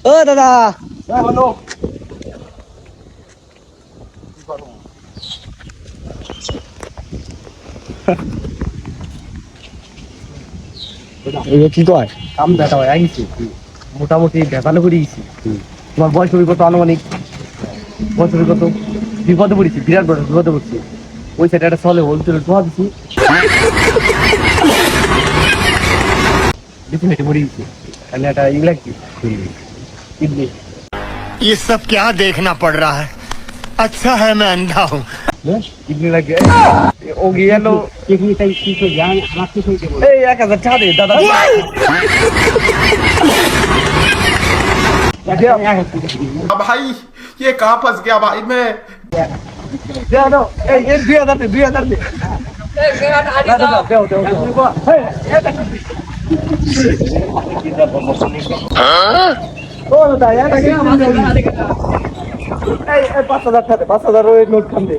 ও দাদা হ্যালো কি কয় কাম দেখা হয় আইছি মোটামুটি ভেজালে করে গেছি তোমার বয়স কত আনুমানিক বয়স কত বিপদে পড়েছি বিরাট বড় বিপদে পড়ছি ওই সাইডে একটা চলে হোল তুলে ঢোয়া দিছি দেখুন হেঁটে মরে গেছি এখানে একটা ই লাগছি কিডনি ये सब क्या देखना पड़ रहा है अच्छा है मैं अंधा हूँ কিডনি লাগে ও গেল কিডনিটাই কি করে জান আমার কি হইছে বল এই 1000 টাকা দে দাদা भाई ये कहाँ फंस गया भाई मैं দে দাও এই 2000 দে 2000 দে দাদা দাও দাও ও দাদা এটা কি এই 5000 টাকা 5000 এর নোট খান দে